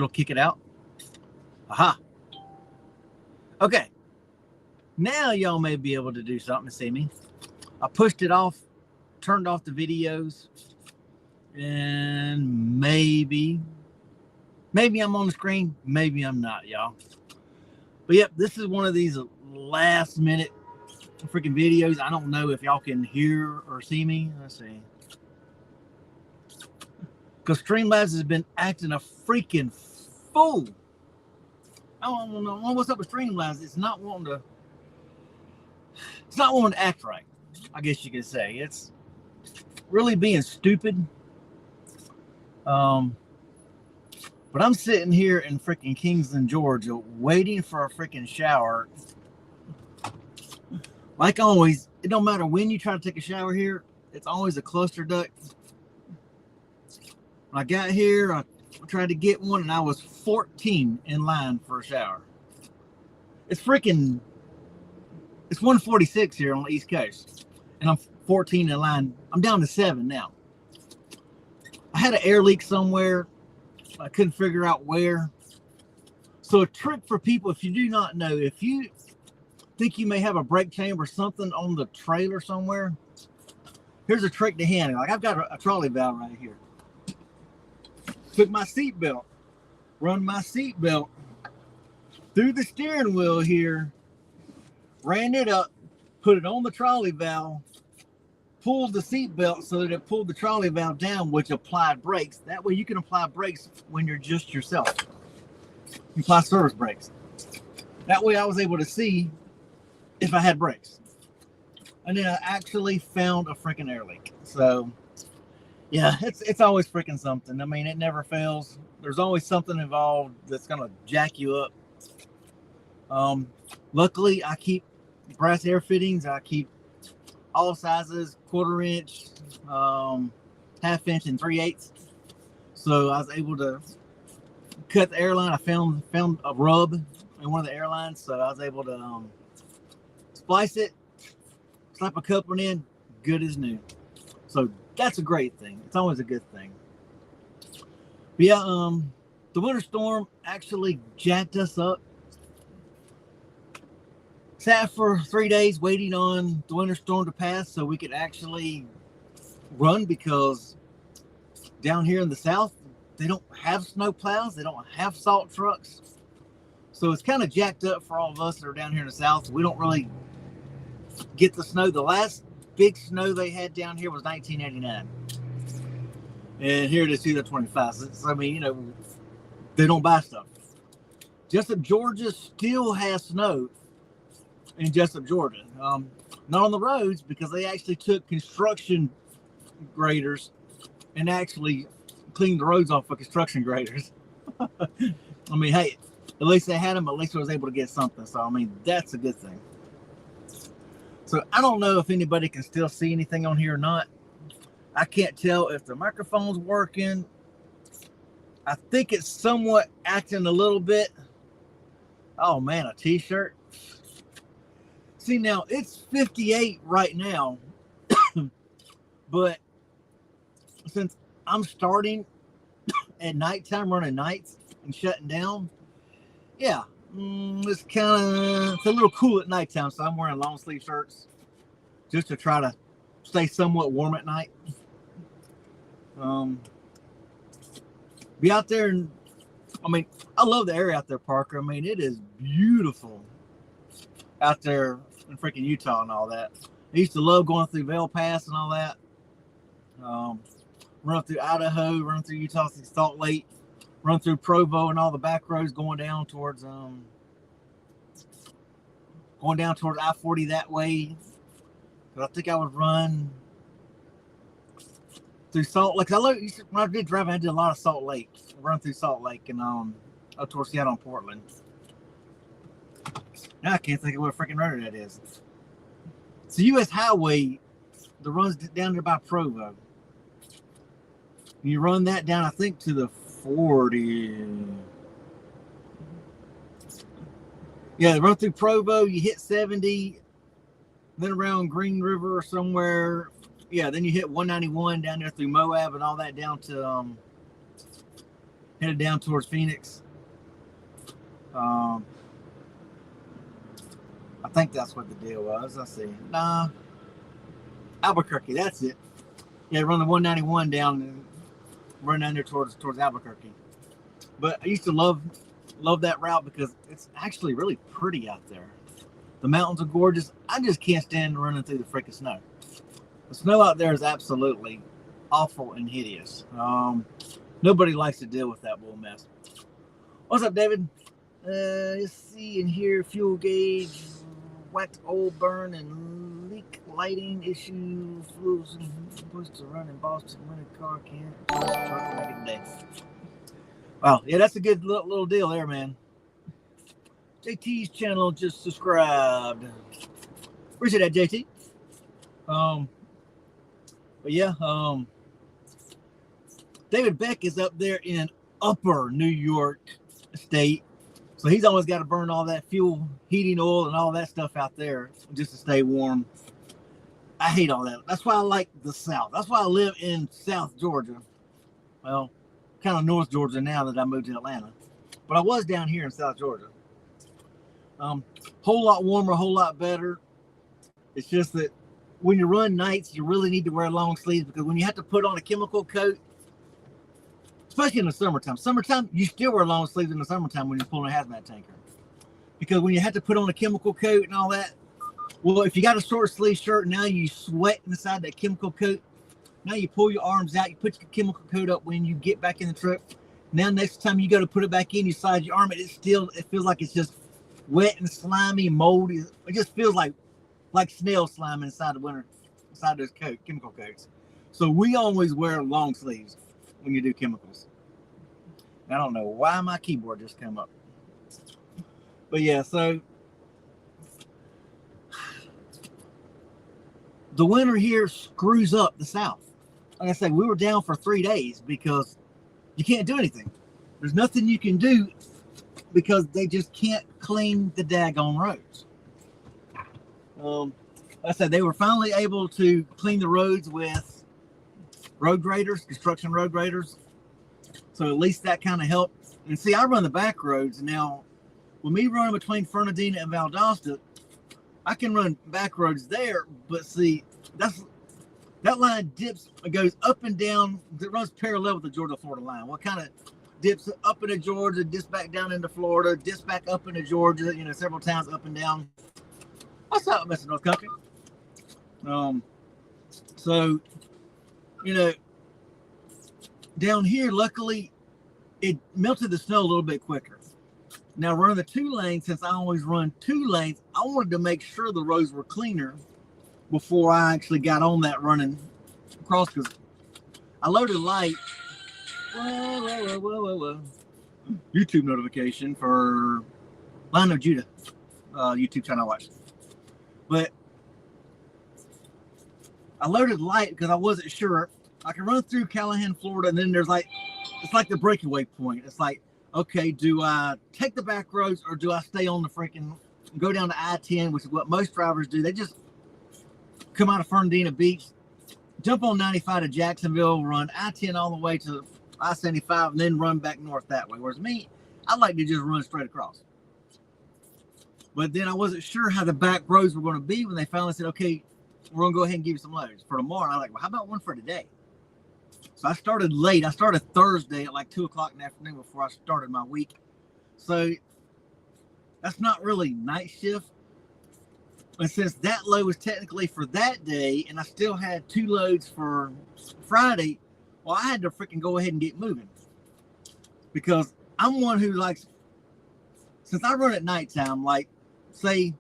It'll kick it out. Aha. Okay. Now y'all may be able to do something to see me. I pushed it off, turned off the videos, and maybe I'm on the screen, maybe I'm not, y'all. But yep, this is one of these last minute freaking videos. I don't know if y'all can hear or see me. Let's see. Because Streamlabs has been acting a freaking fool. I don't know what's up with Streamlabs. It's not wanting to act right, I guess you could say. It's really being stupid. But I'm sitting here in freaking Kingsland, Georgia, waiting for a freaking shower. Like always, it don't matter when you try to take a shower here, it's always a cluster duck. When I got here, I tried to get one, and I was 14 in line for a shower. It's 1:46 here on the East Coast, and I'm 14 in line. I'm down to 7 now. I had an air leak somewhere. I couldn't figure out where. So a trick for people, if you do not know, if you think you may have a brake chamber or something on the trailer somewhere, here's a trick to handle. Like I've got a trolley valve right here. Took my seat belt, run my seat belt through the steering wheel here, ran it up, put it on the trolley valve, pulled the seat belt so that it pulled the trolley valve down, which applied brakes. That way you can apply brakes when you're just yourself. You apply service brakes. That way I was able to see if I had brakes. And then I actually found a freaking air leak. So yeah, it's always freaking something. I mean, it never fails. There's always something involved that's gonna jack you up. Luckily I keep brass air fittings. I keep all sizes, 1/4 inch, 1/2 inch, and 3/8. So I was able to cut the airline. I found a rub in one of the airlines, so I was able to splice it, slap a coupling in, good as new. So that's a great thing. It's always a good thing. But yeah, the winter storm actually jacked us up. Sat for 3 days waiting on the winter storm to pass so we could actually run, because down here in the south, they don't have snow plows. They don't have salt trucks. So it's kind of jacked up for all of us that are down here in the south. We don't really get the snow. The last big snow they had down here was 1989. And here it is 2025. So, I mean, you know, they don't buy stuff. Jessup, Georgia still has snow in Jessup, Georgia. Not on the roads, because they actually took construction graders and actually cleaned the roads off of construction graders. I mean, hey, at least they had them. At least I was able to get something. So, I mean, that's a good thing. So, I don't know if anybody can still see anything on here or not. I can't tell if the microphone's working. I think it's somewhat acting a little bit. Oh, man, a t-shirt. See, now, it's 58 right now. But since I'm starting at nighttime, running nights and shutting down, yeah, it's a little cool at nighttime. So I'm wearing long sleeve shirts just to try to stay somewhat warm at night. Be out there, and I mean, I love the area out there, Parker. I mean, it is beautiful out there in freaking Utah and all that. I used to love going through Vail Pass and all that. Run through Idaho, run through Utah, Salt Lake, run through Provo and all the back roads going down towards I-40 that way. But I think I would run through Salt Lake. When I did drive, I did a lot of Salt Lake. Run through Salt Lake and up towards Seattle and Portland. Now I can't think of what freaking road that is. It's the U.S. highway that runs down there by Provo. You run that down, I think, to the 40. Yeah, run through Provo, you hit 70, then around Green River or somewhere. Yeah, then you hit 191 down there through Moab and all that down to headed down towards Phoenix. I think that's what the deal was. Let's see. Nah, Albuquerque. That's it. Yeah, run the 191 down and run down there towards Albuquerque. But I used to love that route because it's actually really pretty out there. The mountains are gorgeous. I just can't stand running through the freaking snow. The snow out there is absolutely awful and hideous. Nobody likes to deal with that bull mess. What's up, David? Let's see in here. Fuel gauge, whacked oil burn, and leak lighting issue. Fuels supposed to run in Boston. Rented car can't. Truck back in the day. Wow, yeah, that's a good little deal there, man. JT's channel just subscribed. Appreciate that, JT. But yeah, David Beck is up there in upper New York State. So he's always got to burn all that fuel, heating oil, and all that stuff out there just to stay warm. I hate all that. That's why I like the South. That's why I live in South Georgia. Well, kind of North Georgia now that I moved to Atlanta. But I was down here in South Georgia. Whole lot warmer, whole lot better. It's just that when you run nights, you really need to wear long sleeves because when you have to put on a chemical coat, especially in the summertime, you still wear long sleeves in the summertime when you're pulling a hazmat tanker. Because when you have to put on a chemical coat and all that, well, if you got a short sleeve shirt, now you sweat inside that chemical coat. Now you pull your arms out, you put your chemical coat up when you get back in the truck. Now next time you go to put it back in, you slide your arm, and it feels like it's just wet and slimy, moldy. It just feels like snail slime inside those chemical coats. So we always wear long sleeves when you do chemicals. I don't know why my keyboard just came up. But yeah, so the winter here screws up the South. Like I said, we were down for 3 days because you can't do anything. There's nothing you can do because they just can't clean the daggone roads. Like I said, they were finally able to clean the roads with road graders, construction road graders. So at least that kind of helped. And see, I run the back roads now. With me running between Fernandina and Valdosta, I can run back roads there. But see, that line dips, it goes up and down. It runs parallel with the Georgia-Florida line. What kind of dips up into Georgia, dips back down into Florida, dips back up into Georgia, several times up and down. What's up, Mr. North Country? So, down here, luckily, it melted the snow a little bit quicker. Now, running the 2 lanes, since I always run 2 lanes, I wanted to make sure the roads were cleaner before I actually got on that running across, because I loaded light. Whoa. YouTube notification for Line of Judah YouTube channel I watched. But I loaded light because I wasn't sure. I can run through Callahan, Florida, and then there's it's like the breakaway point. It's like, okay, do I take the back roads or do I stay on the freaking, go down to I-10, which is what most drivers do. They just come out of Fernandina Beach, jump on 95 to Jacksonville, run I-10 all the way to I-75, and then run back north that way. Whereas me, I like to just run straight across. But then I wasn't sure how the back roads were going to be when they finally said, okay, we're going to go ahead and give you some loads for tomorrow. And I was like, well, how about one for today? So I started late. I started Thursday at like 2 o'clock in the afternoon before I started my week. So that's not really night shift. And since that load was technically for that day, and I still had 2 loads for Friday, well, I had to freaking go ahead and get moving. Because I'm one who likes, since I run at nighttime, like, say,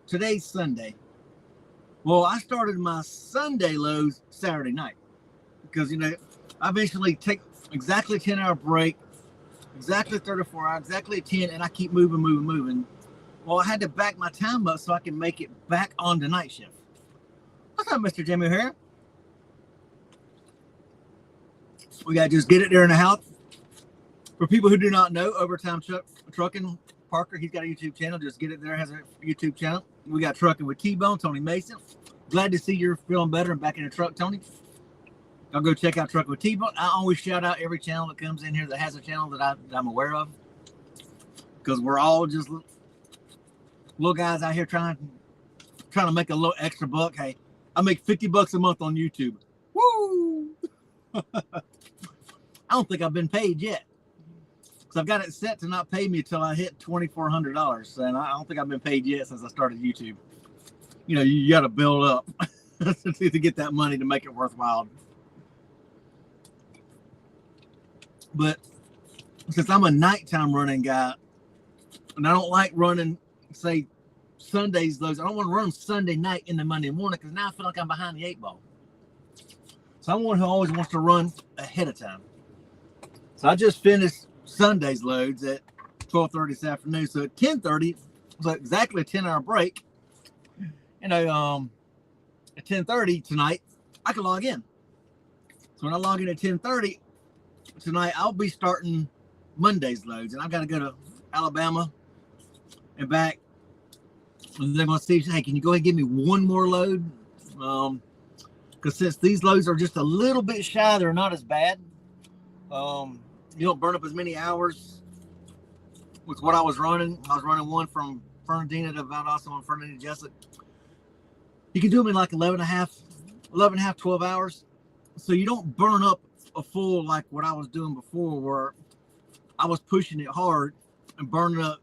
today's Sunday. Well, I started my Sunday loads Saturday night. Because, I eventually take exactly a 10-hour break, exactly 34 hours, exactly 10, and I keep moving. Well, I had to back my time up so I can make it back on the night shift. What's up, Mr. Jimmy here? We got to just get it there in the house. For people who do not know, Overtime Trucking, Parker, he's got a YouTube channel. Just get it there, has a YouTube channel. We got Trucking with T-Bone, Tony Mason. Glad to see you're feeling better and back in the truck, Tony. I'll go check out Truck with T-Bone. I always shout out every channel that comes in here that has a channel that I'm aware of, because we're all just little guys out here trying to make a little extra buck. Hey, I make $50 a month on YouTube. Woo! I don't think I've been paid yet, because I've got it set to not pay me until I hit $2,400, and I don't think I've been paid yet since I started YouTube. You know, you got to build up to get that money to make it worthwhile. But since I'm a nighttime running guy, and I don't like running, say, Sundays, those, I don't want to run them Sunday night into Monday morning, because now I feel like I'm behind the 8 ball. So I'm one who always wants to run ahead of time. So I just finished Sunday's loads at 12:30 this afternoon. So at 10:30, so exactly a 10-hour break. You know, at 10:30 tonight, I can log in. So when I log in at 10:30 tonight, I'll be starting Monday's loads, and I've got to go to Alabama and back. And they're going to see, hey, can you go ahead and give me one more load? Because since these loads are just a little bit shy, they're not as bad. You don't burn up as many hours with what I was running. I was running one from Fernandina to Valdosta and Fernandina to Jessup. You can do them in like 11 and a half, 12 hours. So you don't burn up a full like what I was doing before, where I was pushing it hard and burning up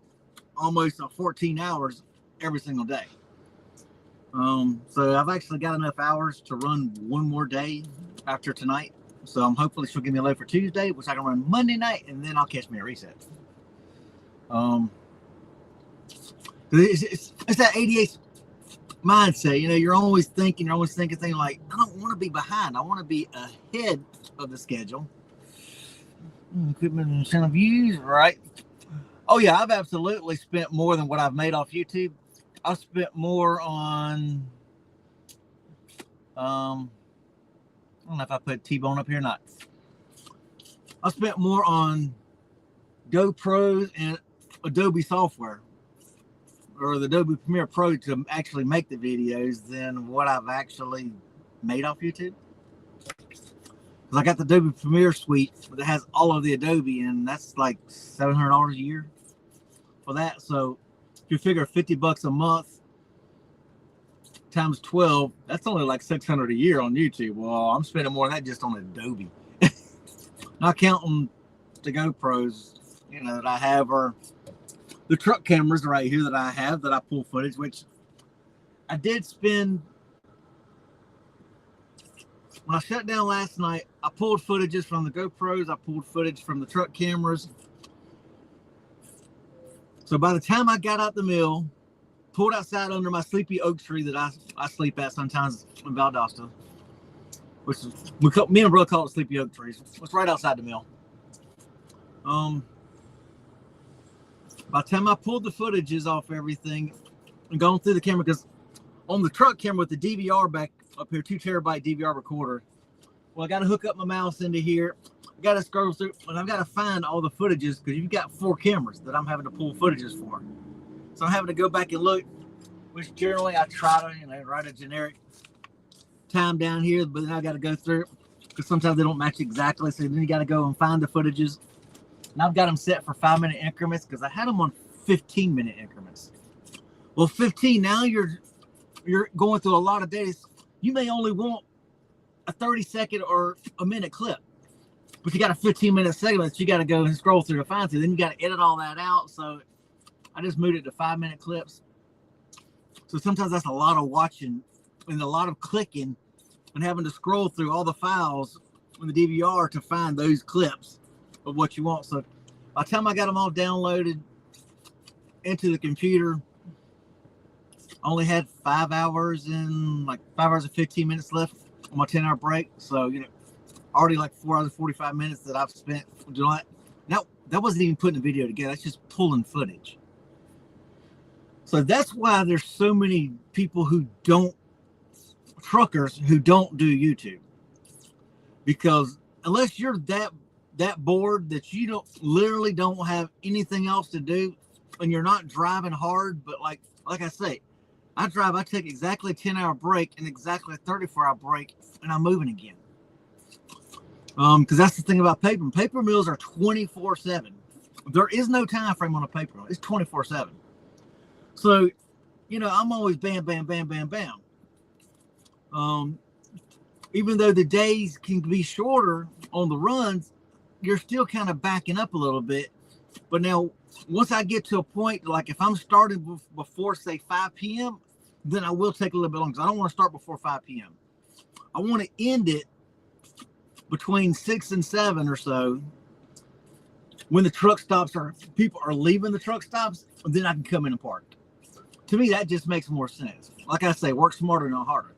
almost 14 hours every single day. So I've actually got enough hours to run one more day after tonight. So I'm hopefully she'll give me a load for Tuesday, which I can run Monday night, and then I'll catch me a reset. It's that 88 mindset. You know, you're always thinking like, I don't want to be behind. I want to be ahead of the schedule. Equipment and incentive views, right? Oh yeah, I've absolutely spent more than what I've made off YouTube. I've spent more on, I don't know if I put T-Bone up here or not. I spent more on GoPros and Adobe software, or the Adobe Premiere Pro, to actually make the videos than what I've actually made off YouTube. Because I got the Adobe Premiere suite that has all of the Adobe, and that's like $700 a year for that. So if you figure $50 a month times 12, that's only like $600 a year on YouTube. Well, I'm spending more than that just on Adobe. Not counting the GoPros, you know, that I have, or the truck cameras right here that I have that I pull footage, which I did spend. When I shut down last night, I pulled footages from the GoPros. I pulled footage from the truck cameras. So by the time I got out the mill, pulled outside under my sleepy oak tree that I sleep at sometimes in Valdosta, which is, me and bro call it sleepy oak trees. It's right outside the mill. By the time I pulled the footages off everything and gone through the camera, because on the truck camera with the DVR back up here, 2 terabyte DVR recorder, well, I got to hook up my mouse into here. I got to scroll through, and I've got to find all the footages, because you've got 4 cameras that I'm having to pull footages for. So I'm having to go back and look, which generally I try to, you know, write a generic time down here, but then I got to go through, because sometimes they don't match exactly. So then you got to go and find the footages. And I've got them set for 5-minute increments, because I had them on 15-minute increments. Well, 15, now you're going through a lot of days. You may only want a 30-second or a minute clip, but you got a 15-minute segment that you got to go and scroll through to find through. Then you got to edit all that out. So I just moved it to 5-minute clips. So sometimes that's a lot of watching and a lot of clicking and having to scroll through all the files on the DVR to find those clips of what you want. So by the time I got them all downloaded into the computer, I only had 5 hours and 15 minutes left on my 10-hour break. So, you know, already like 4 hours and 45 minutes that I've spent doing that. Now, that wasn't even putting a video together. That's just pulling footage. So that's why there's so many people truckers who don't do YouTube. Because unless you're that bored that you literally don't have anything else to do, and you're not driving hard, but like I say, I take exactly a 10-hour break and exactly a 34-hour break, and I'm moving again. Because that's the thing about paper. Paper mills are 24/7. There is no time frame on a paper mill. It's 24/7. So, I'm always bam, bam, bam, bam, bam. Even though the days can be shorter on the runs, you're still kind of backing up a little bit. But now, once I get to a point, like if I'm starting before, say, 5 p.m., then I will take a little bit longer. I don't want to start before 5 p.m. I want to end it between 6 and 7 or so. When the truck stops or people are leaving the truck stops, then I can come in and park. To me, that just makes more sense. Like I say, work smarter, not harder.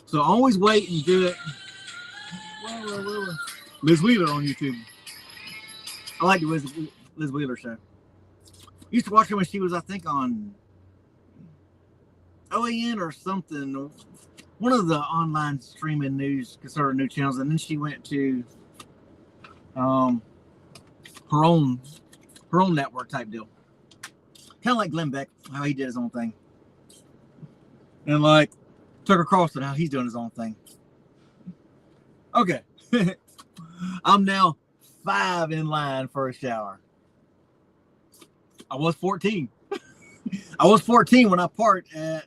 So always wait and do it. Liz Wheeler on YouTube. I like the Liz Wheeler show. Used to watch her when she was, I think, on OAN or something. One of the online streaming news, conservative news channels. And then she went to her own network type deal. Kind of like Glenn Beck, how he did his own thing. And like Tucker Carlson, how he's doing his own thing. Okay. I'm now 5 in line for a shower. I was 14. I was 14 when I parked at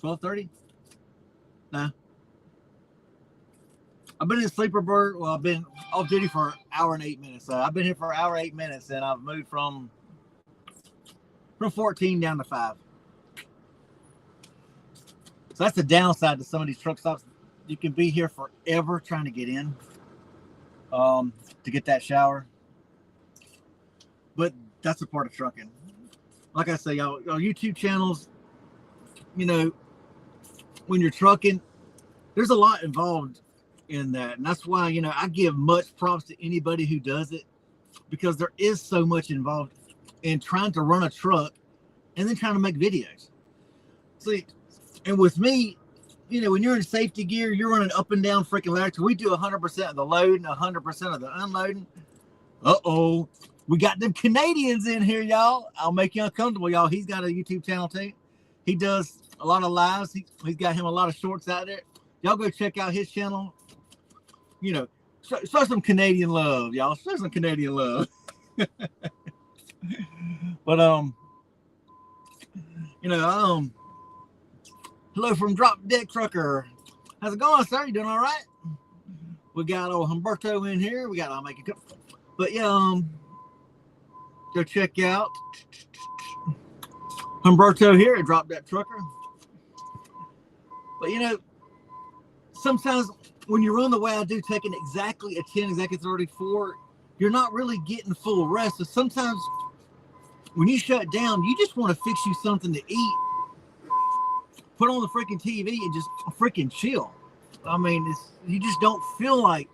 12:30. Nah. I've been in Sleeper Bird. Well, I've been off duty for an hour and 8 minutes. So I've been here for an hour and 8 minutes, and I've moved from 14 down to 5. So that's the downside to some of these truck stops. You can be here forever trying to get in, to get that shower. But that's a part of trucking. Like I say, y'all YouTube channels, when you're trucking, there's a lot involved in that. And that's why, I give much props to anybody who does it, because there is so much involved in trying to run a truck and then trying to make videos. See, and with me, when you're in safety gear, you're running up and down freaking ladders. We do 100% of the load and 100% of the unloading. Uh-oh. We got them Canadians in here, y'all. I'll make you uncomfortable, y'all. He's got a YouTube channel, too. He does a lot of lives. He's got him a lot of shorts out there. Y'all go check out his channel. Show some Canadian love, y'all. Show some Canadian love. But, hello from Drop Deck Trucker. How's it going, sir? You doing all right? We got old Humberto in here. We got I'll make it come. But yeah, go check out Humberto here at Drop Deck Trucker. But sometimes when you run the way I do, taking exactly a 10, exactly 34, you're not really getting full rest. So sometimes when you shut down, you just want to fix you something to eat, put on the freaking TV and just freaking chill. I mean, you just don't feel like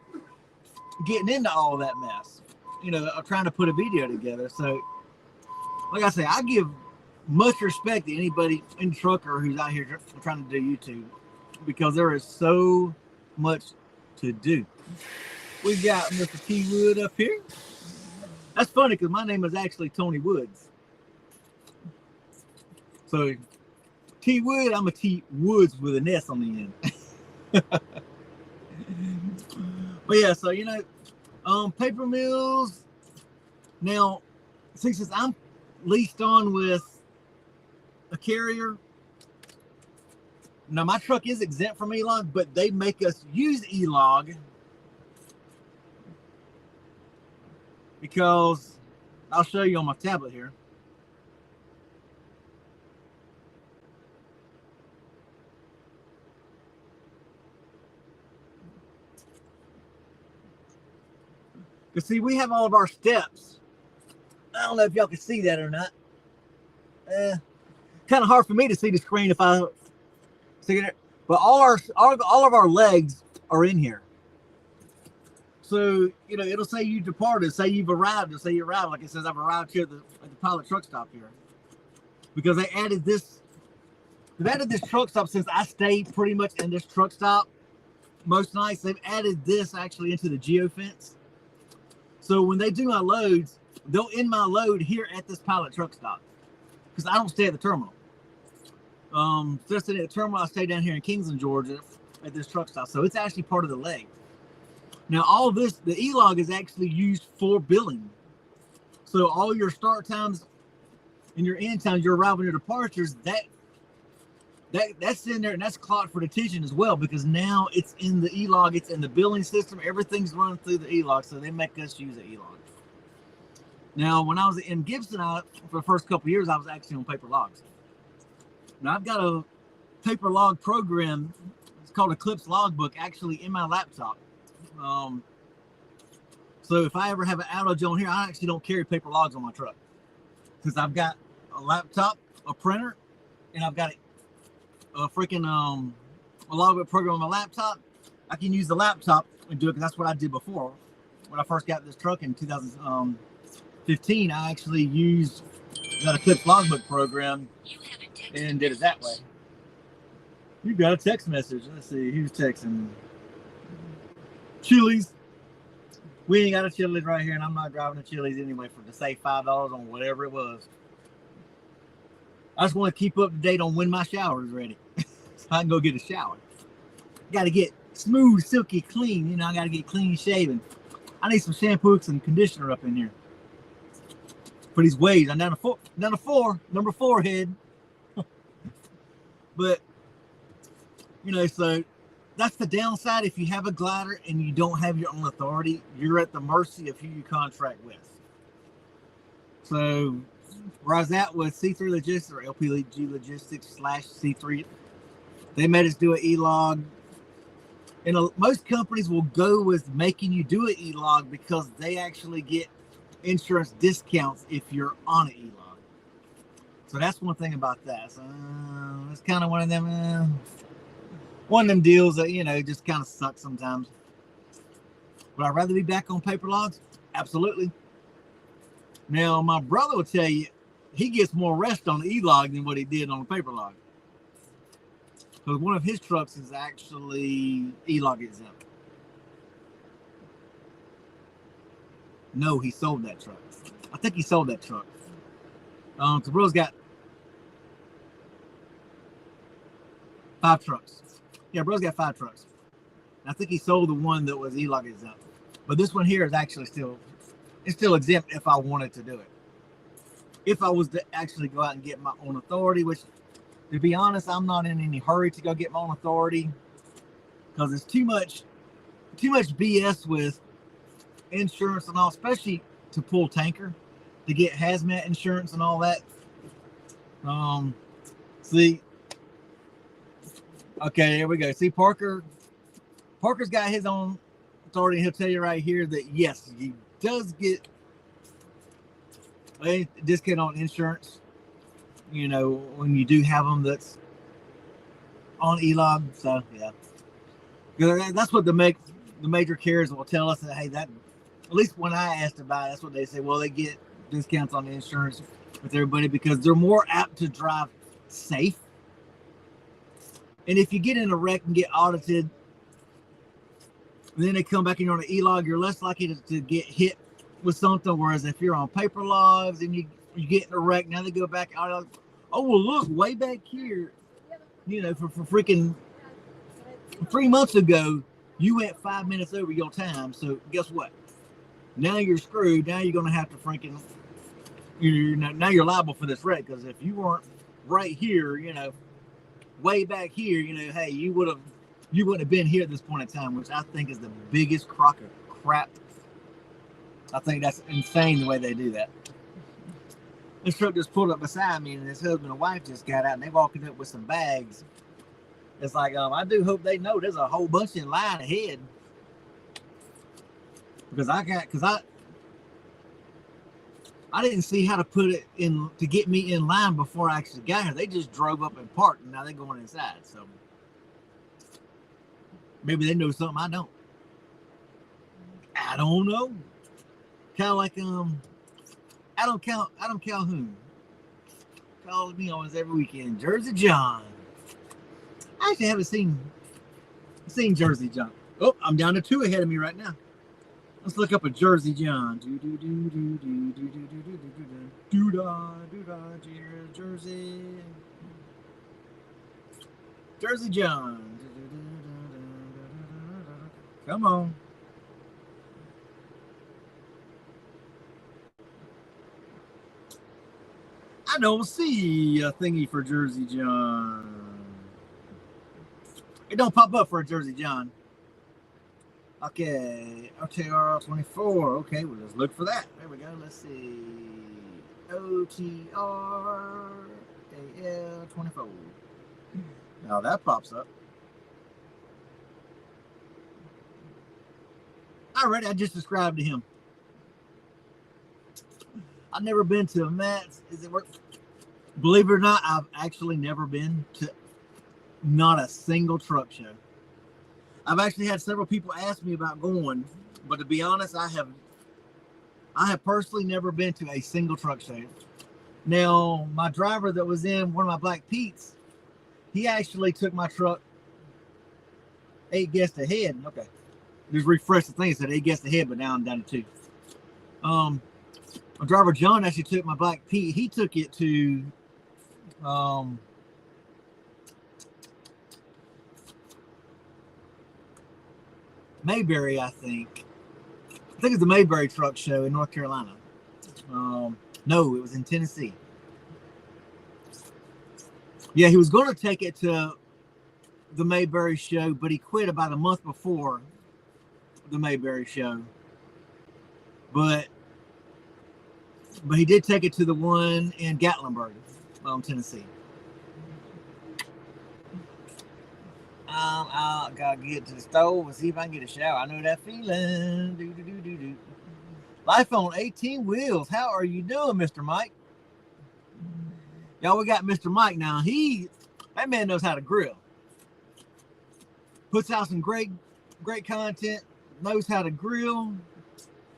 getting into all that mess, trying to put a video together. So, like I say, I give much respect to anybody in trucker who's out here trying to do YouTube, because there is so much to do. We got Mr. T. Wood up here. That's funny because my name is actually Tony Woods. So, T. Wood, I'm a T. Woods with an S on the end. But yeah, so paper mills. Now, since I'm leased on with a carrier, now my truck is exempt from E-log, but they make us use E-log because I'll show you on my tablet here. Because see, we have all of our steps. I don't know if y'all can see that or not. Kind of hard for me to see the screen if I see it. But all of our legs are in here. So, it'll say you departed, say you've arrived, it'll say you arrived. Like it says, I've arrived here at the pilot truck stop here. Because they added this. They've added this truck stop since I stayed pretty much in this truck stop most nights. They've added this actually into the geofence. So when they do my loads, they'll end my load here at this pilot truck stop, because I don't stay at the terminal. Instead of staying at the terminal, I stay down here in Kingsland, Georgia, at this truck stop. So it's actually part of the leg. Now, all this, the e-log is actually used for billing. So all your start times and your end times, your arrival and your departures, that's in there, and that's clocked for detention as well, because now it's in the e-log, it's in the billing system, everything's run through the e-log, so they make us use the e-log. Now, when I was in Gibson, for the first couple of years, I was actually on paper logs. Now, I've got a paper log program, it's called Eclipse Logbook, actually in my laptop. So if I ever have an outage on here, I actually don't carry paper logs on my truck, because I've got a laptop, a printer, and I've got a freaking a logbook program on my laptop. I can use the laptop and do it, because that's what I did before. When I first got this truck in 2015, I actually used that Eclipse Logbook program and did it that way. You got a text message. Let's see, who's texting? Chili's. We ain't got a Chili's right here, and I'm not driving to Chili's anyway to save $5 on whatever it was. I just want to keep up to date on when my shower is ready, so I can go get a shower. Got to get smooth, silky, clean. You know, I got to get clean shaven. I need some shampoo and conditioner up in here for these waves. I'm down to four, number 4 head. But you know, so that's the downside. If you have a glider and you don't have your own authority, you're at the mercy of who you contract with. So where I was at with C3 Logistics, or LPG Logistics / C3, they made us do an e-log. And most companies will go with making you do an e-log because they actually get insurance discounts if you're on an e-log. So that's one thing about that. So it's kind of one of them deals that, you know, just kind of sucks sometimes. Would I rather be back on paper logs? Absolutely. Now, my brother will tell you he gets more rest on the e-log than what he did on the paper log. Because one of his trucks is actually e-log exempt. No, he sold that truck. I think he sold that truck. So bro's got 5 trucks. Yeah, bro's got 5 trucks. I think he sold the one that was e-log exempt. But this one here is actually still exempt if I wanted to do it. If I was to actually go out and get my own authority, which, to be honest, I'm not in any hurry to go get my own authority, because it's too much BS with insurance and all, especially to pull tanker, to get hazmat insurance and all that. See, okay, here we go. See, Parker's got his own authority. He'll tell you right here that yes, he does get a discount on insurance, you know, when you do have them that's on e-log. So yeah, that's what the major carriers will tell us, that hey, that, at least when I asked about it, that's what they say. Well, they get discounts on the insurance with everybody because they're more apt to drive safe. And if you get in a wreck and get audited, then they come back and you're on an e-log, you're less likely to get hit with something. Whereas if you're on paper logs and you get in a wreck, now they go back out. Oh, well, look, way back here, you know, for freaking 3 months ago, you went 5 minutes over your time. So guess what? Now you're screwed. Now you're going to have to freaking, now you're liable for this wreck. Because if you weren't right here, you know, way back here, you know, hey, you wouldn't have been here at this point in time, which I think is the biggest crock of crap. I think that's insane the way they do that. This truck just pulled up beside me, and his husband and wife just got out, and they walking up with some bags. It's like, I do hope they know there's a whole bunch in line ahead, because I didn't see how to put it in to get me in line before I actually got here. They just drove up and parked, and now they're going inside. So maybe they know something I don't. I don't know. Kind of like Adam Calhoun calls me almost every weekend. Jersey John. I actually haven't seen Jersey John. Oh, I'm down to 2 ahead of me right now. Let's look up a Jersey John. Jersey John. Come on. I don't see a thingy for Jersey John. It don't pop up for a Jersey John. Okay, OTR 24. Okay, we'll just look for that. There we go. Let's see. OTR AL 24. Now that pops up. Alright, I just described to him. I've never been to a Matt's. Is it work? Believe it or not, I've actually never been to not a single truck show. I've actually had several people ask me about going, but to be honest, I have personally never been to a single truck show. Now, my driver that was in one of my Black Pete's, he actually took my truck 8 guests ahead. Okay. Just refresh the thing. It said 8 guests ahead, but now I'm down to 2. My driver John actually took my Black Pete. He took it to Mayberry, I think. I think it's the Mayberry Truck Show in North Carolina. No, it was in Tennessee. Yeah, he was going to take it to the Mayberry show, but he quit about a month before the Mayberry show. But he did take it to the one in Gatlinburg, Tennessee. I gotta get to the stove and see if I can get a shower. I know that feeling. Life on 18 wheels. How are you doing, Mr. Mike? Y'all, we got Mr. Mike now. That man knows how to grill. Puts out some great content. Knows how to grill.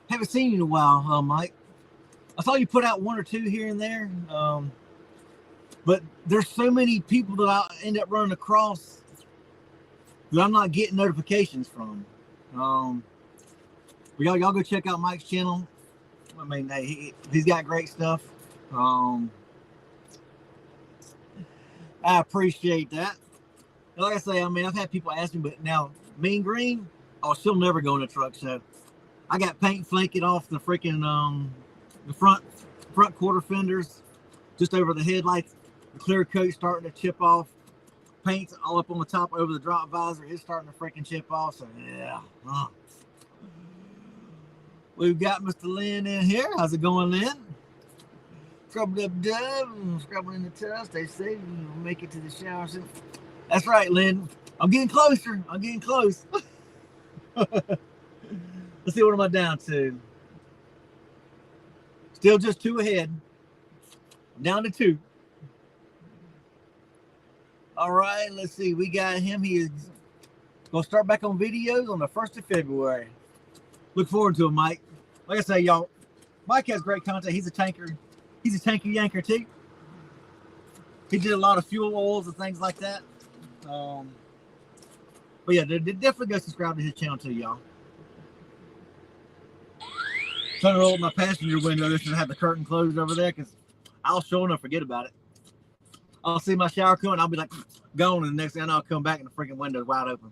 Haven't seen you in a while, Mike. I saw you put out 1 or 2 here and there. But there's so many people that I end up running across that I'm not getting notifications from. Y'all go check out Mike's channel. I mean, hey, he's got great stuff. I appreciate that. Like I say, I mean, I've had people ask me, but now Mean Green, she'll never go in a truck show. I got paint flaking off the freaking the front quarter fenders, just over the headlights. The clear coat starting to chip off. Paint's all up on the top over the drop visor. It's starting to freaking chip off. So yeah. We've got Mr. Lynn in here. How's it going, Lynn? Scrubbing up dub, scrubbing in the tub. Stay safe. You'll make it to the shower soon. That's right, Lynn. I'm getting closer. I'm getting close. Let's see, what am I down to? Still just 2 ahead. I'm down to 2. All right, let's see. We got him. He is going to start back on videos on the 1st of February. Look forward to it, Mike. Like I say, y'all, Mike has great content. He's a tanker. He's a tanker yanker, too. He did a lot of fuel oils and things like that. But yeah, definitely go subscribe to his channel, too, y'all. Trying to roll up my passenger window just to have the curtain closed over there, because I'll sure enough forget about it. I'll see my shower coming, I'll be like, gone, and the next thing I know, I'll come back and the freaking window's wide open.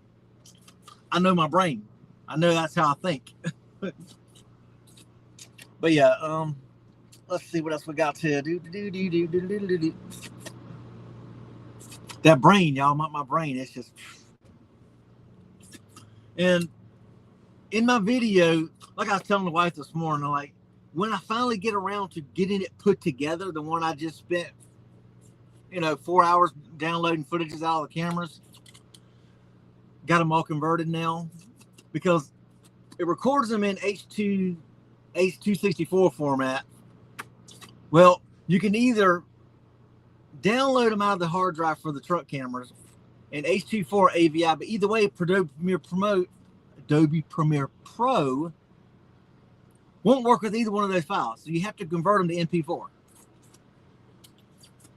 I know my brain. I know that's how I think. But yeah, let's see what else we got to do. That brain, y'all, my brain, it's just. And in my video, like I was telling the wife this morning, like, when I finally get around to getting it put together, the one I just spent, 4 hours downloading footages out of the cameras, got them all converted now, because it records them in H264 format. Well, you can either download them out of the hard drive for the truck cameras in H24 AVI, but either way, Adobe Premiere Pro won't work with either one of those files. So you have to convert them to MP4.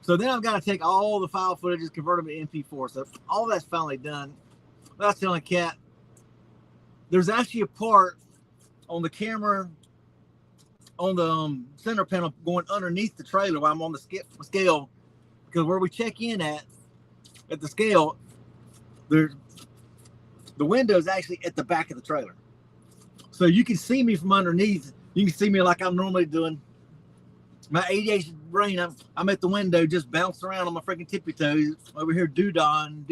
So then I've got to take all the file footages, convert them to MP4. So all that's finally done. But I was telling Kat, there's actually a part on the camera, on the center panel, going underneath the trailer while I'm on the scale, because where we check in at the scale, the window is actually at the back of the trailer. So you can see me from underneath. You can see me like I'm normally doing My ADHD brain, I'm at the window just bouncing around on my freaking tippy toes over here, doo-don.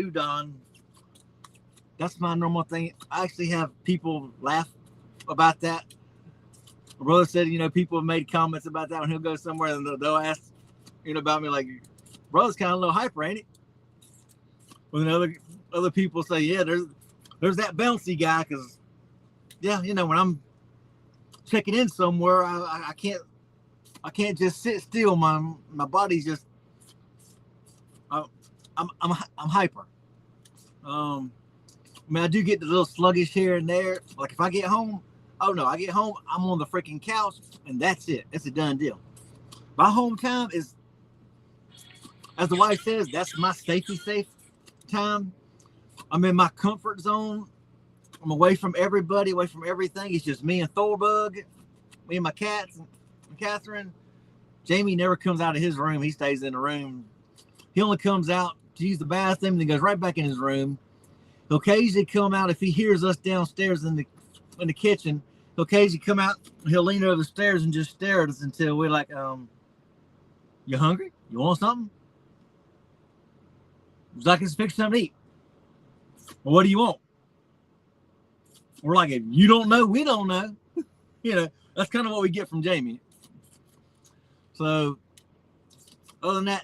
That's my normal thing. I actually have people laugh about that. My brother said, people have made comments about that when he'll go somewhere and they'll ask, about me like, brother's kind of a little hyper, ain't it? Well, then other people say, yeah, there's that bouncy guy, because, yeah, when I'm checking in somewhere, I can't just sit still. My body's just, I'm hyper. I do get a little sluggish here and there. Like if I get home, I get home, I'm on the freaking couch, and that's it. It's a done deal. My home time is, as the wife says, that's my safe time. I'm in my comfort zone. I'm away from everybody, away from everything. It's just me and Thorbug, me and my cats, and Catherine. Jamie never comes out of his room. He stays in the room. He only comes out to use the bathroom and then goes right back in his room. He'll occasionally come out if he hears us downstairs in the kitchen. He'll occasionally come out. He'll lean over the stairs and just stare at us until we're like, you hungry? You want something? Would you like us to fix something to eat? Well, what do you want? We're like, if you don't know, we don't know. That's kind of what we get from Jamie. So, other than that,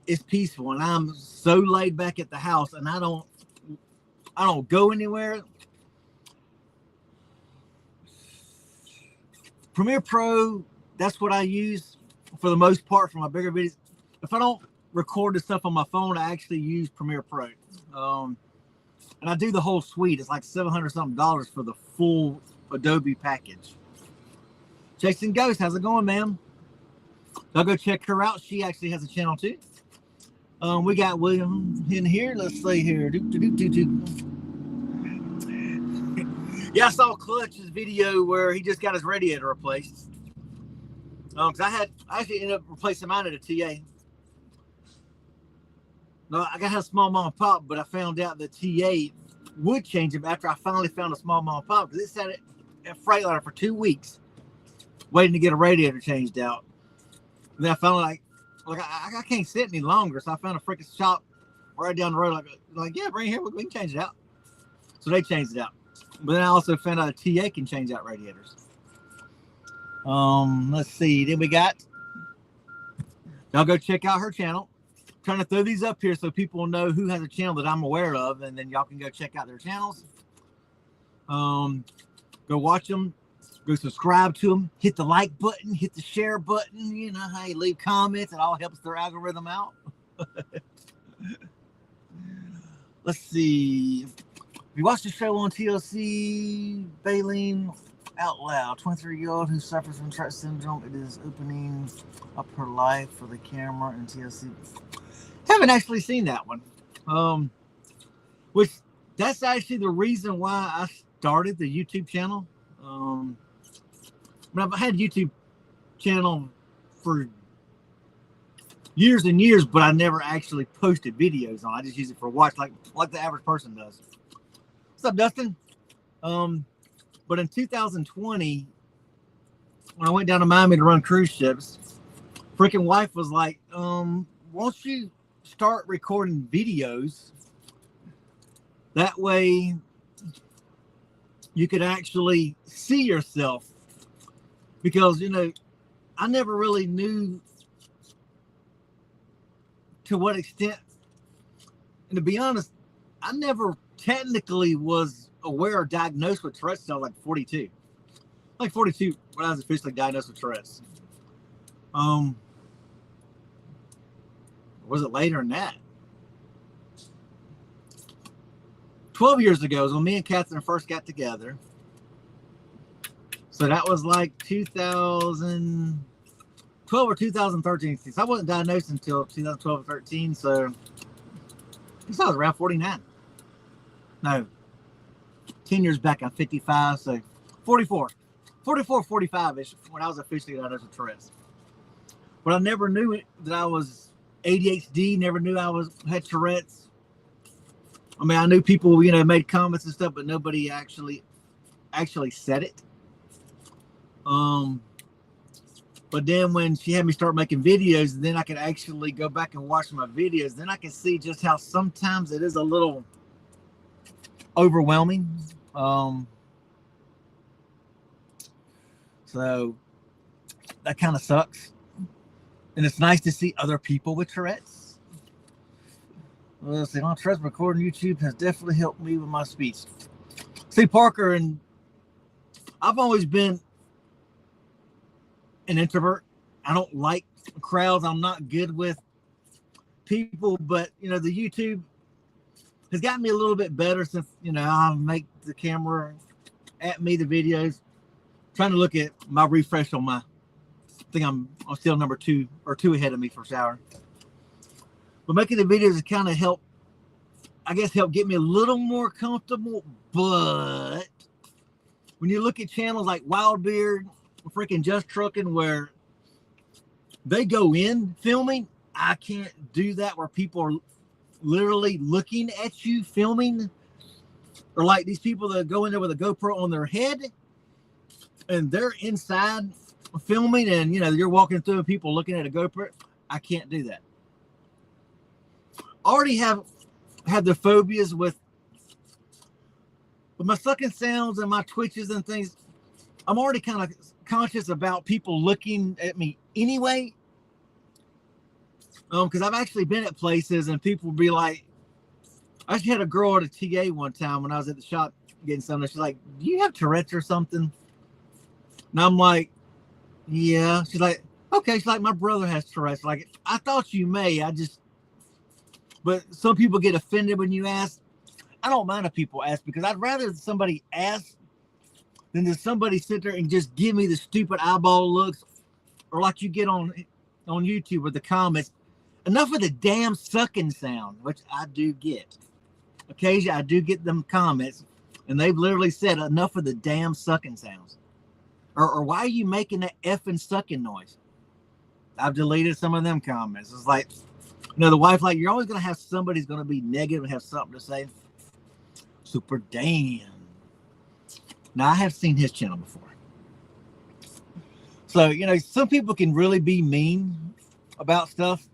it's peaceful, and I'm so laid back at the house, and I don't go anywhere. Premiere Pro, that's what I use for the most part for my bigger videos. If I don't record the stuff on my phone, I actually use Premiere Pro. And I do the whole suite. It's like $700 something for the full Adobe package. Jason Ghost, how's it going, ma'am? I'll go check her out. She actually has a channel too. We got William in here. Let's see here. Yeah, I saw Clutch's video where he just got his radiator replaced. Because I actually ended up replacing mine at a TA. No, I got a small mom and pop, but I found out that TA would change them after I finally found a small mom and pop, because it sat at Freightliner for 2 weeks waiting to get a radiator changed out. And then I found I can't sit any longer, so I found a freaking shop right down the road. Like yeah, bring it here, we can change it out. So they changed it out. But then I also found out a TA can change out radiators. Let's see. Then we got. Y'all go check out her channel. I'm trying to throw these up here so people know who has a channel that I'm aware of, and then y'all can go check out their channels. Go watch them. Go subscribe to them. Hit the like button. Hit the share button. You know how you leave comments. It all helps their algorithm out. Let's see. We watched the show on TLC. Baleen Out Loud. 23-year-old who suffers from Tourette syndrome. It is opening up her life for the camera and TLC. Haven't actually seen that one. Which that's actually the reason why I started the YouTube channel. I've had a YouTube channel for years and years, but I never actually posted videos on. I just use it for watch, like the average person does. What's up, Dustin? But in 2020, when I went down to Miami to run cruise ships, freaking wife was like, "Won't you start recording videos? That way you could actually see yourself." Because, I never really knew to what extent. And to be honest, I never technically was aware or diagnosed with Tourette's until like 42. Like 42 when I was officially diagnosed with Tourette's. Was it later than that? 12 years ago was when me and Catherine first got together. So that was like 2012 or 2013. So I wasn't diagnosed until 2012 or 13. So I guess I was around 49. No, 10 years back, I'm 55. So 44, 45-ish when I was officially diagnosed with Tourette's. But I never knew that I was ADHD. Never knew I had Tourette's. I mean, I knew people, made comments and stuff, but nobody actually said it. But then when she had me start making videos, then I could actually go back and watch my videos. Then I can see just how sometimes it is a little overwhelming. So that kind of sucks. And it's nice to see other people with Tourette's. Well, see, on Tourette's recording YouTube has definitely helped me with my speech. See, Parker, and I've always been an introvert. I don't like crowds. I'm not good with people, but you know, the YouTube has gotten me a little bit better since, you know, I make the camera at me, the videos. Trying to look at my refresh on my, I think I'm still number 2 or 2 ahead of me for shower. But making the videos has kind of helped, I guess, help get me a little more comfortable. But when you look at channels like Wildbeard, freaking Just Trucking, where they go in filming, I can't do that where people are literally looking at you filming. Or like these people that go in there with a GoPro on their head and they're inside filming, and you know, you're walking through and people looking at a GoPro. I can't do that. Already have had the phobias with my sucking sounds and my twitches and things. I'm already kind of conscious about people looking at me anyway. Because I've actually been at places and people will be like, I actually had a girl at a TA one time when I was at the shop getting something. She's like, do you have Tourette's or something? And I'm like, yeah. She's like, okay. She's like, my brother has Tourette's. Like, I thought you may. But some people get offended when you ask. I don't mind if people ask, because I'd rather somebody ask than to somebody sit there and just give me the stupid eyeball looks, or like you get on YouTube with the comments. Enough of the damn sucking sound, which I do get. Occasionally, I do get them comments, and they've literally said enough of the damn sucking sounds. Or why are you making that effing sucking noise? I've deleted some of them comments. It's like, you know, the wife, like, you're always going to have somebody's going to be negative and have something to say. Super Dan. Now, I have seen his channel before. So, you know, some people can really be mean about stuff.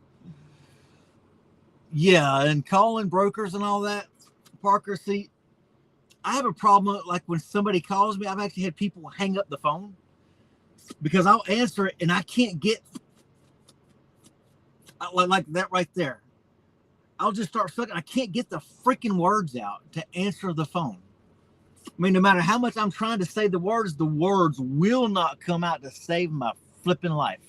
Yeah, and calling brokers and all that. Parker, see, I have a problem, like when somebody calls me, I've actually had people hang up the phone because I'll answer it and I can't get, like that right there. I'll just start sucking. I can't get the freaking words out to answer the phone. I mean, no matter how much I'm trying to say the words will not come out to save my flipping life.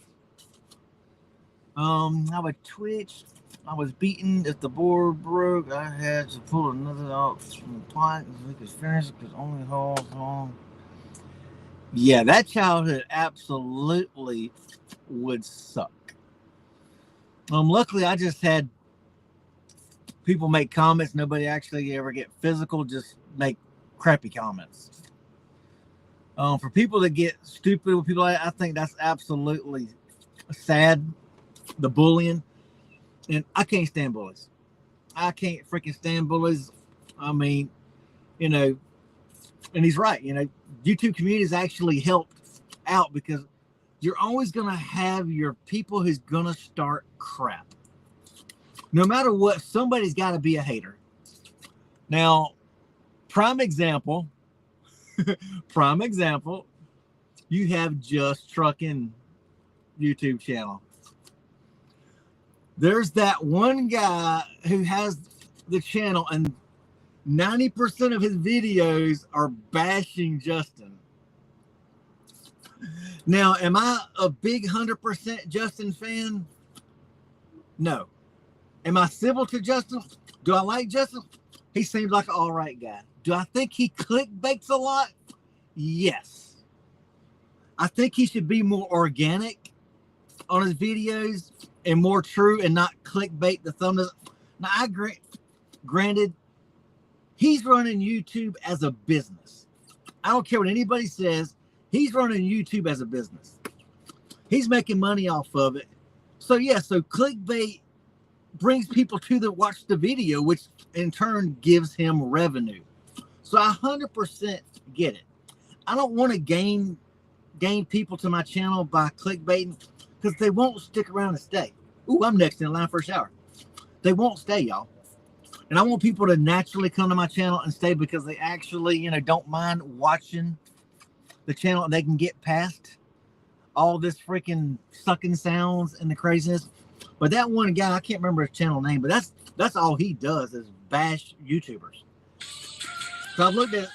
I would twitch. I was beaten. If the board broke, I had to pull another out from the plank so we could finish it because only holds on. Yeah, that childhood absolutely would suck. Luckily, I just had people make comments. Nobody actually ever get physical, just make crappy comments. For people that get stupid with people, I think that's absolutely sad, the bullying. And I can't stand bullies. I can't freaking stand bullies. I mean, you know, and he's right. You know, YouTube community has actually helped out because you're always going to have your people who's going to start crap. No matter what, somebody's got to be a hater. Now, prime example, you have Just Trucking YouTube channel. There's that one guy who has the channel and 90% of his videos are bashing Justin. Now, am I a big 100% Justin fan? No. Am I civil to Justin? Do I like Justin? He seems like an all right guy. Do I think he clickbaits a lot? Yes. I think he should be more organic on his videos and more true and not clickbait the thumbnails. Now, granted, he's running YouTube as a business. I don't care what anybody says. He's running YouTube as a business. He's making money off of it. So, yeah, so clickbait brings people to watch the video, which in turn gives him revenue. So I 100% get it. I don't want to gain gain people to my channel by clickbaiting because they won't stick around and stay. Ooh, I'm next in line for a shower. They won't stay, y'all. And I want people to naturally come to my channel and stay because they actually, you know, don't mind watching the channel and they can get past all this freaking sucking sounds and the craziness. But that one guy, I can't remember his channel name, but that's all he does is bash YouTubers. So I've looked at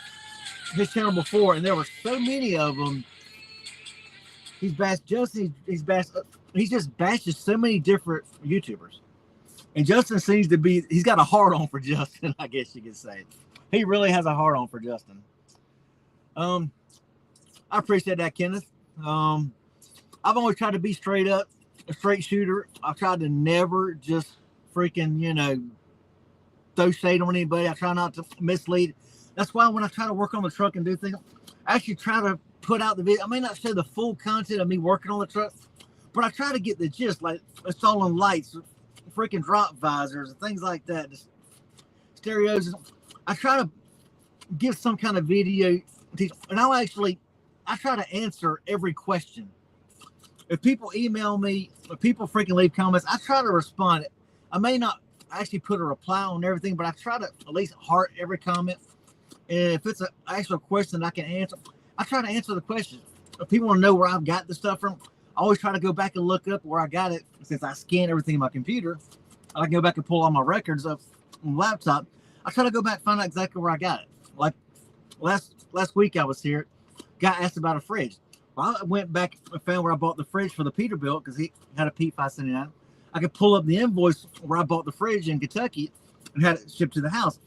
his channel before, and there were so many of them. He's bashed Justin. He just bashes so many different YouTubers. And Justin seems to be, he's got a hard on for Justin, I guess you could say. He really has a hard on for Justin. I appreciate that, Kenneth. I've always tried to be straight up, a straight shooter. I've tried to never just freaking, you know, throw shade on anybody. I try not to mislead. That's why when I try to work on the truck and do things, I actually try to put out the video. I may not show the full content of me working on the truck, but I try to get the gist, like installing lights, freaking drop visors, and things like that. Just stereos. I try to give some kind of video, and I try to answer every question. If people email me, if people freaking leave comments, I try to respond. I may not actually put a reply on everything, but I try to at least heart every comment. And if it's an actual question I can answer, I try to answer the question. If people want to know where I've got the stuff from, I always try to go back and look up where I got it. Since I scan everything in my computer, I can go back and pull all my records up on the laptop. I try to go back and find out exactly where I got it. Like last week I was here, got asked about a fridge. Well, I went back and found where I bought the fridge for the Peterbilt because he had a P579. I could pull up the invoice where I bought the fridge in Kentucky and had it shipped to the house.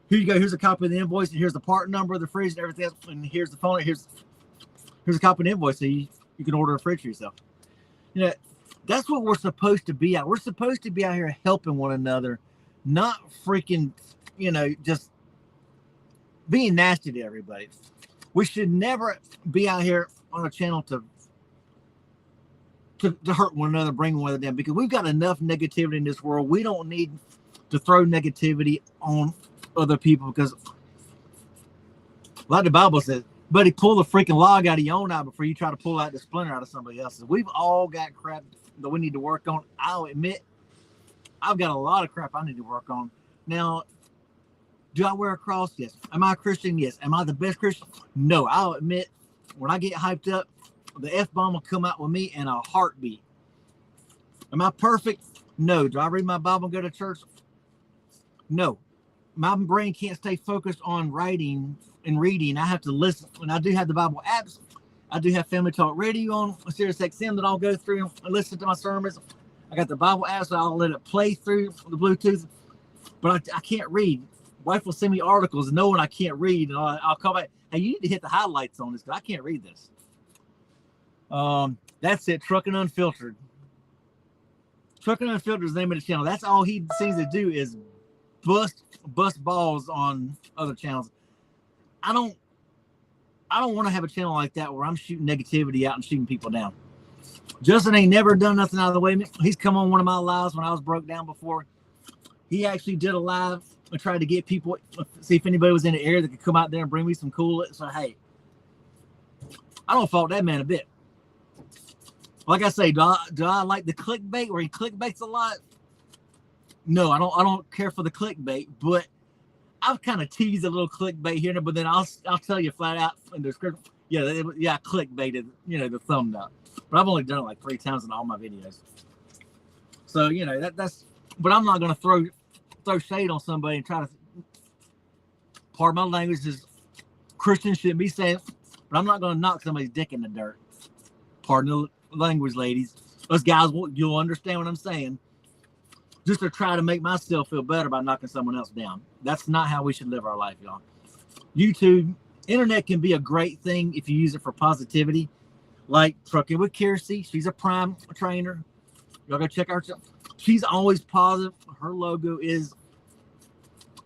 Here you go. Here's a copy of the invoice, and here's the part number of the fridge and everything else. And here's the phone. Here's a copy of the invoice, so you can order a fridge for yourself. You know, that's what we're supposed to be at. We're supposed to be out here helping one another, not freaking, you know, just being nasty to everybody. We should never be out here on a channel to hurt one another, bring one another down, because we've got enough negativity in this world. We don't need to throw negativity on other people, because like the Bible says, buddy, pull the freaking log out of your own eye before you try to pull out the splinter out of somebody else's. We've all got crap that we need to work on. I'll admit, I've got a lot of crap I need to work on. Now, do I wear a cross? Yes. Am I a Christian? Yes. Am I the best Christian? No. I'll admit, when I get hyped up, the F-bomb will come out with me in a heartbeat. Am I perfect? No. Do I read my Bible and go to church? No. My brain can't stay focused on writing and reading. I have to listen. And I do have the Bible apps. I do have Family Talk Radio on Sirius XM that I'll go through and listen to my sermons. I got the Bible app, so I'll let it play through the Bluetooth. But I can't read. Wife will send me articles knowing I can't read, and I'll call back, hey, you need to hit the highlights on this because I can't read this. That's it. Trucking Unfiltered. Trucking Unfiltered is the name of the channel. That's all he seems to do is bust balls on other channels. I don't want to have a channel like that where I'm shooting negativity out and shooting people down. Justin ain't never done nothing out of the way. He's come on one of my lives when I was broke down before. He actually did a live and tried to get people, see if anybody was in the area that could come out there and bring me some cool. So, hey, I don't fault that man a bit. Like I say, do I like the clickbait where he clickbaits a lot? No, I don't care for the clickbait, but I've kind of teased a little clickbait here and there, but then I'll tell you flat out in the description, I clickbaited, the thumbnail. But I've only done it like 3 times in all my videos. So, that's, but I'm not going to throw shade on somebody and try to, part of my language is Christians shouldn't be saying, but I'm not going to knock somebody's dick in the dirt. Pardon the language, ladies. Us guys, you'll understand what I'm saying. Just to try to make myself feel better by knocking someone else down. That's not how we should live our life, y'all. YouTube, internet can be a great thing if you use it for positivity. Like Trucking with Kiersey, she's a prime trainer. Y'all go check her. She's always positive. Her logo is,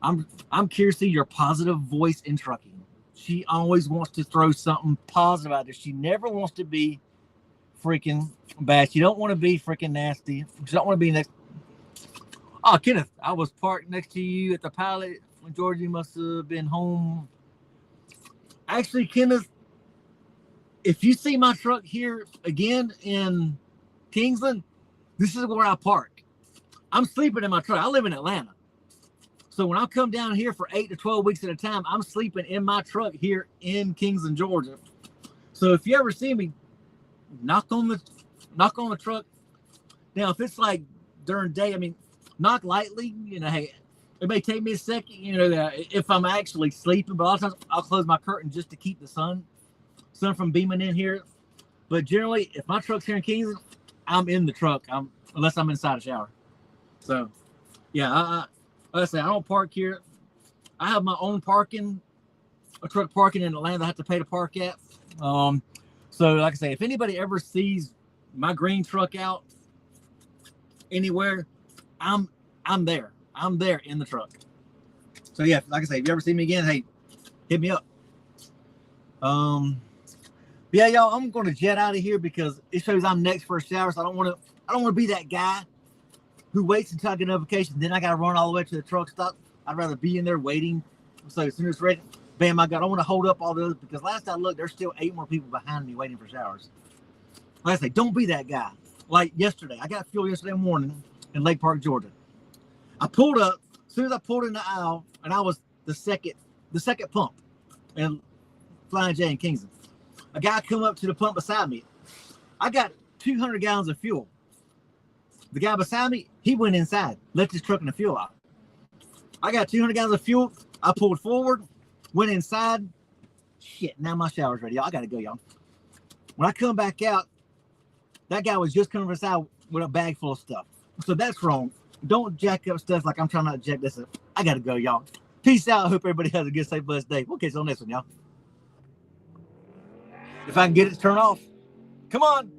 I'm Kiersey, your positive voice in trucking. She always wants to throw something positive out there. She never wants to be freaking bad. She don't want to be freaking nasty. She don't want to be next. Oh, Kenneth, I was parked next to you at the Pilot. Georgie must have been home. Actually, Kenneth, if you see my truck here again in Kingsland, this is where I park. I'm sleeping in my truck. I live in Atlanta. So when I come down here for 8 to 12 weeks at a time, I'm sleeping in my truck here in Kingsland, Georgia. So if you ever see me, knock on the truck. Now, if it's like during day, I mean, knock lightly. You know, hey, it may take me a second. You know, if I'm actually sleeping, but a lot of times I'll close my curtain just to keep the sun from beaming in here. But generally, if my truck's here in Kingsland, I'm in the truck. Unless I'm inside a shower. So, yeah, like I say, I don't park here. I have my own parking, a truck parking in Atlanta I have to pay to park at. So like I say, if anybody ever sees my green truck out anywhere, I'm there. I'm there in the truck. So yeah, like I say, if you ever see me again, hey, hit me up. Yeah, y'all, I'm going to jet out of here because it shows I'm next for a shower. So I don't want to be that guy who waits until I get a notification, then I got to run all the way to the truck stop. I'd rather be in there waiting. So as soon as it's ready, bam, I don't want to hold up all the others because last I looked, there's still 8 more people behind me waiting for showers. Like I say, don't be that guy. Like yesterday, I got fuel yesterday morning in Lake Park, Georgia. I pulled up. As soon as I pulled in the aisle, and I was the second pump in Flying J in Kingsland. A guy come up to the pump beside me. I got 200 gallons of fuel. The guy beside me, he went inside, left his truck in the fuel out. I got 200 gallons of fuel. I pulled forward, went inside. Shit, now my shower's ready, y'all. I got to go, y'all. When I come back out, that guy was just coming inside with a bag full of stuff. So that's wrong. Don't jack up stuff like I'm trying not to jack this up. I got to go, y'all. Peace out. I hope everybody has a good, safe, blessed day. We'll catch you on the next one, y'all. If I can get it to turn off. Come on.